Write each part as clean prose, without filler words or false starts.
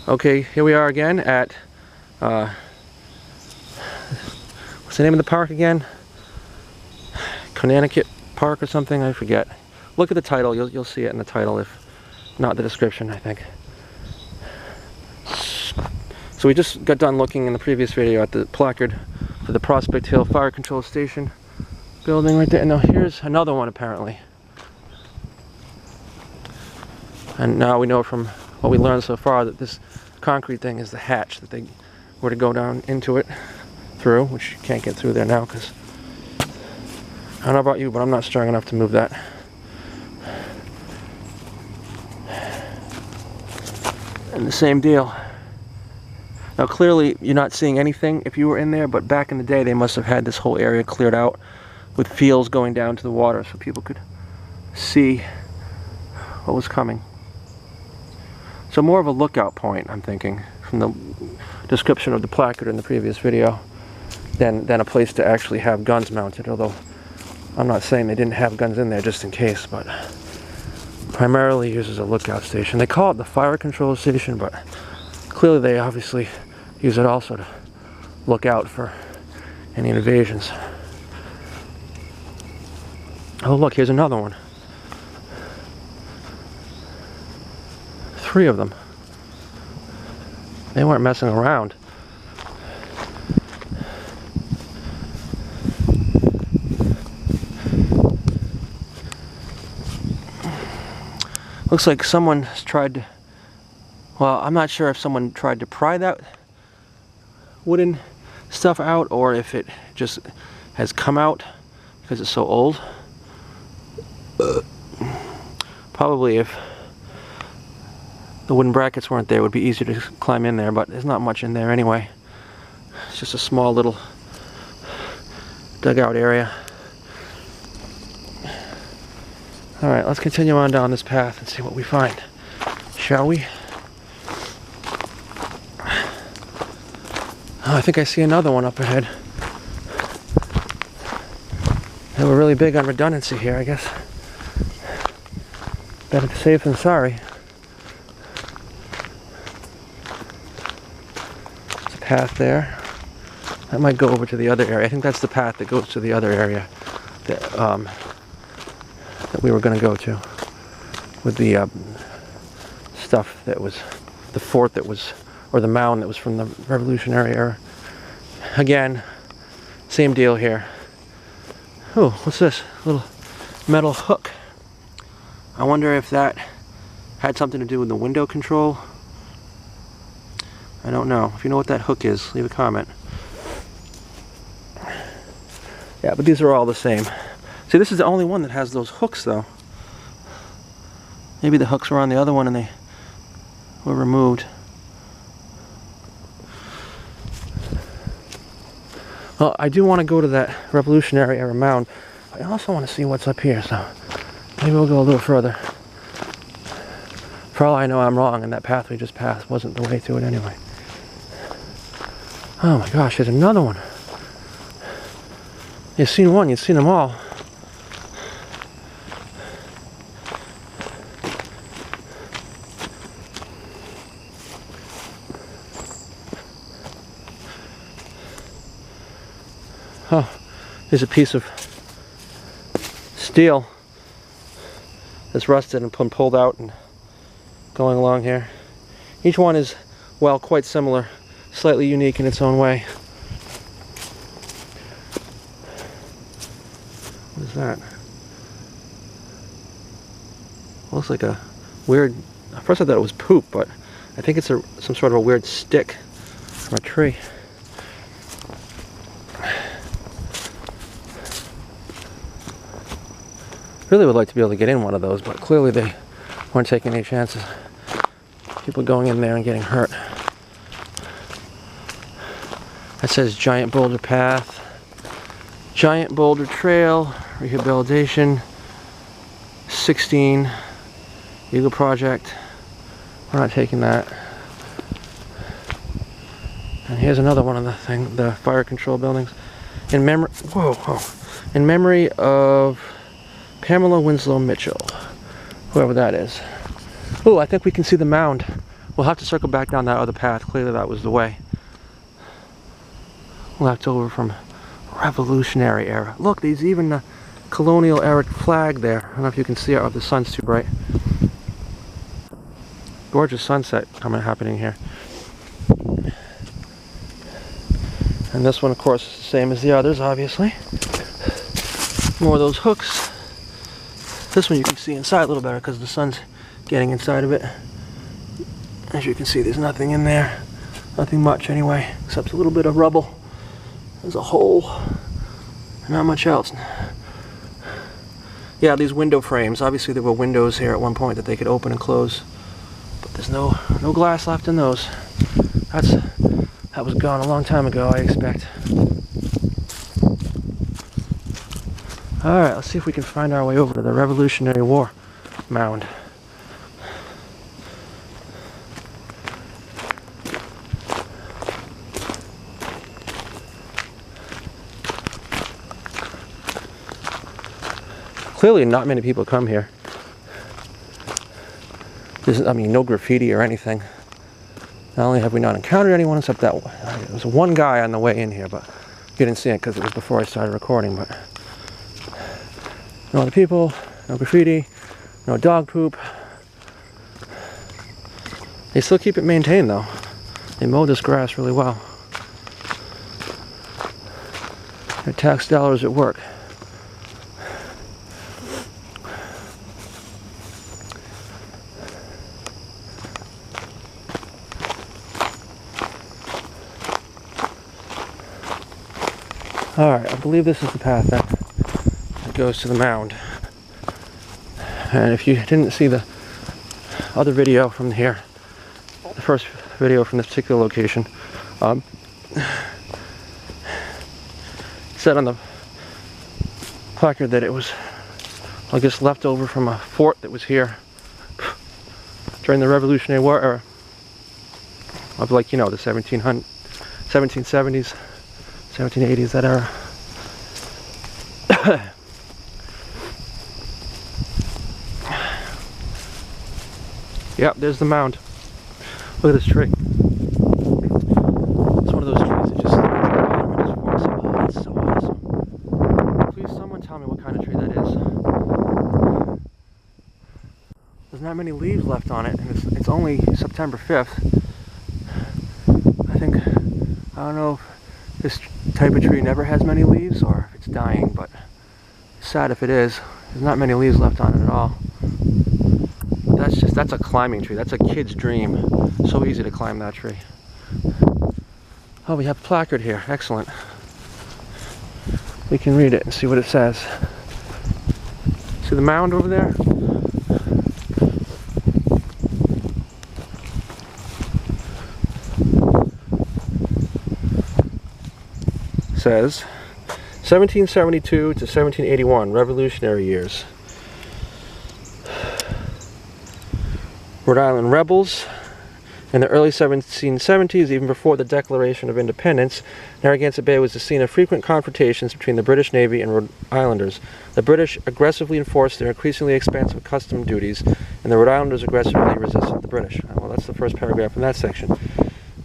Okay, here we are again at, what's the name of the park again? Conanicut Park or something, I forget. Look at the title, you'll see it in the title, if not the description, I think. So we just got done looking in the previous video at the placard for the Prospect Hill Fire Control Station building right there. And now here's another one apparently. And now we know from what we learned so far that this concrete thing is the hatch that they were to go down into it through, which you can't get through there now because I don't know about you, but I'm not strong enough to move that. And the same deal. Now clearly you're not seeing anything if you were in there, but back in the day they must have had this whole area cleared out with fields going down to the water so people could see what was coming. So more of a lookout point, I'm thinking, from the description of the placard in the previous video, than a place to actually have guns mounted, although I'm not saying they didn't have guns in there just in case, but primarily used as a lookout station. They call it the fire control station, but clearly they obviously use it also to look out for any invasions. Oh look, here's another one. 3 of them. They weren't messing around. Looks like someone's tried to, well, I'm not sure if someone tried to pry that wooden stuff out or if it just has come out because it's so old. Probably if the wooden brackets weren't there, it would be easier to climb in there, but there's not much in there anyway. It's just a small little dugout area. Alright, let's continue on down this path and see what we find, shall we? Oh, I think I see another one up ahead. They were really big on redundancy here, I guess. Better safe than sorry. There's a path there. That might go over to the other area. I think that's the path that goes to the other area that, that we were going to go to. With the stuff that was, the fort that was, or the mound that was from the Revolutionary era. Again, same deal here. Oh, what's this? A little metal hook. I wonder if that had something to do with the window control. I don't know. If you know what that hook is, leave a comment. Yeah, but these are all the same. See, this is the only one that has those hooks, though. Maybe the hooks were on the other one and they were removed. Well, I do want to go to that Revolutionary era mound. I also want to see what's up here, so maybe we'll go a little further. For all I know, I'm wrong, and that path we just passed wasn't the way to it anyway. Oh my gosh, there's another one. You've seen one, you've seen them all. Oh, there's a piece of steel that's rusted and been pulled out and going along here. Each one is, well, quite similar, slightly unique in its own way. What is that? Looks like a weird, at first I thought it was poop, but I think it's some sort of a weird stick from a tree. Really would like to be able to get in one of those, but clearly they weren't taking any chances. People going in there and getting hurt. That says Giant Boulder Path, Giant Boulder Trail, Rehabilitation, 16, Eagle Project. We're not taking that. And here's another one of the fire control buildings. In memory, in memory of Pamela Winslow Mitchell, whoever that is. Oh, I think we can see the mound We'll have to circle back down that other path. Clearly that was the way. Left over from Revolutionary era. Look, there's even a colonial era flag there. I don't know if you can see it, or if the sun's too bright. Gorgeous sunset happening here. And this one, of course, is the same as the others, obviously. More of those hooks. This one you can see inside a little better because the sun's getting inside of it. As you can see, there's nothing in there. Nothing much anyway, except a little bit of rubble. There's a hole. Not much else. Yeah, these window frames. Obviously there were windows here at one point that they could open and close. But there's no glass left in those. That was gone a long time ago, I expect. Alright, let's see if we can find our way over to the Revolutionary War mound. Clearly not many people come here. I mean, no graffiti or anything. Not only have we not encountered anyone except that there was one guy on the way in here, but you didn't see it because it was before I started recording. But no other people, no graffiti, no dog poop. They still keep it maintained though. They mow this grass really well. Their tax dollars at work. Alright, I believe this is the path that goes to the mound. And if you didn't see the other video from here, the first video from this particular location, it said on the placard that it was, I guess, left over from a fort that was here during the Revolutionary War era of, like, you know, the 1770s. 1780s, that era. Yep, there's the mound. Look at this tree. It's one of those trees that just forms. Oh, that's so awesome. Please, someone tell me what kind of tree that is. There's not many leaves left on it, and it's only September 5th. I don't know if this type of tree never has many leaves or if it's dying, but it's sad if it is. There's not many leaves left on it at all. That's a climbing tree. That's a kid's dream. So easy to climb that tree. Oh, we have a placard here. Excellent. We can read it and see what it says. See the mound over there? Says 1772 to 1781, Revolutionary years. Rhode Island rebels. In the early 1770s, even before the Declaration of Independence, Narragansett Bay was the scene of frequent confrontations between the British Navy and Rhode Islanders. The British aggressively enforced their increasingly expansive custom duties, and the Rhode Islanders aggressively resisted the British. Well, that's the first paragraph in that section.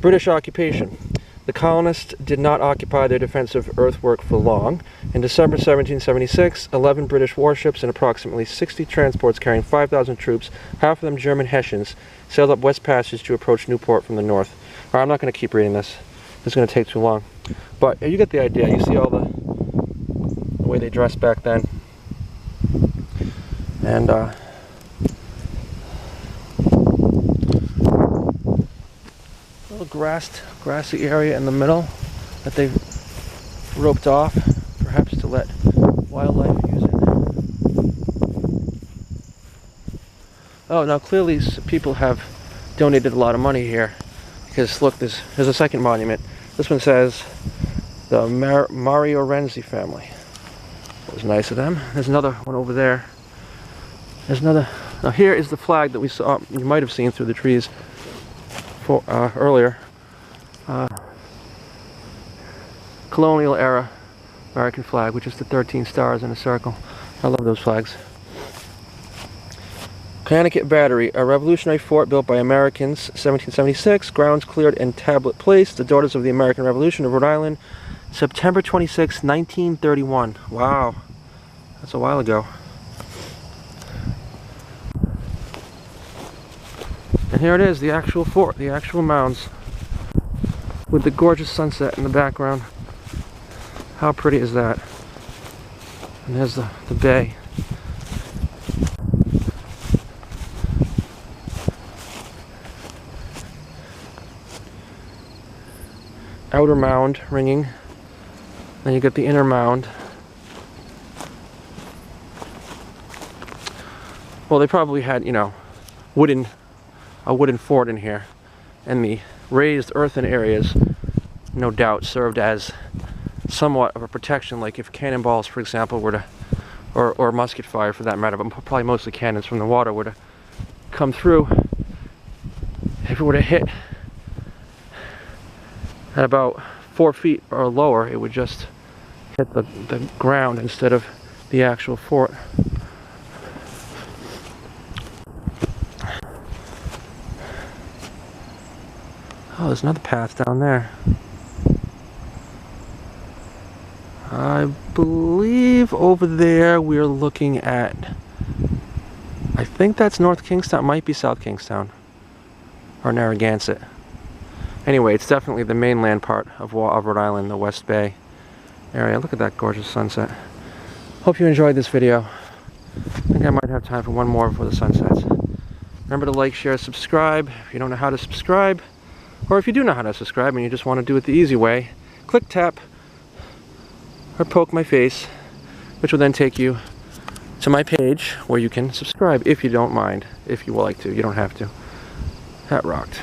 British occupation. The colonists did not occupy their defensive earthwork for long. In December 1776, 11 British warships and approximately 60 transports carrying 5,000 troops, half of them German Hessians, sailed up West Passage to approach Newport from the north. All right, I'm not going to keep reading this. It's going to take too long. But you get the idea. You see all the way they dressed back then. And little grassy area in the middle that they've roped off, perhaps to let wildlife use it. Oh, now clearly people have donated a lot of money here, because look, there's a second monument. This one says the Mario Renzi family. It was nice of them. There's another one over there. There's another. Now here is the flag that we saw. You might have seen through the trees earlier. Colonial era American flag, which is the 13 stars in a circle. I love those flags. Conanicut Battery, a revolutionary fort built by Americans, 1776, grounds cleared and tablet placed, the Daughters of the American Revolution of Rhode Island, September 26, 1931. Wow, that's a while ago. And here it is, the actual fort, the actual mounds, with the gorgeous sunset in the background. How pretty is that? And there's the bay. Outer mound ringing. Then you get the inner mound. Well, they probably had, you know, a wooden fort in here. And the raised earthen areas, no doubt, served as somewhat of a protection, like if cannonballs, for example, were to, or musket fire for that matter, but probably mostly cannons from the water, were to come through. If it were to hit at about 4 feet or lower, it would just hit the ground instead of the actual fort. Oh, there's another path down there. I believe over there we're looking at, I think that's North Kingstown, might be South Kingstown, or Narragansett. Anyway, it's definitely the mainland part of Rhode Island, the West Bay area. Look at that gorgeous sunset. Hope you enjoyed this video. I think I might have time for one more before the sun sets. Remember to like, share, subscribe. If you don't know how to subscribe, or if you do know how to subscribe and you just want to do it the easy way, click, tap, or poke my face, which will then take you to my page where you can subscribe if you don't mind. If you would like to, you don't have to. That rocked.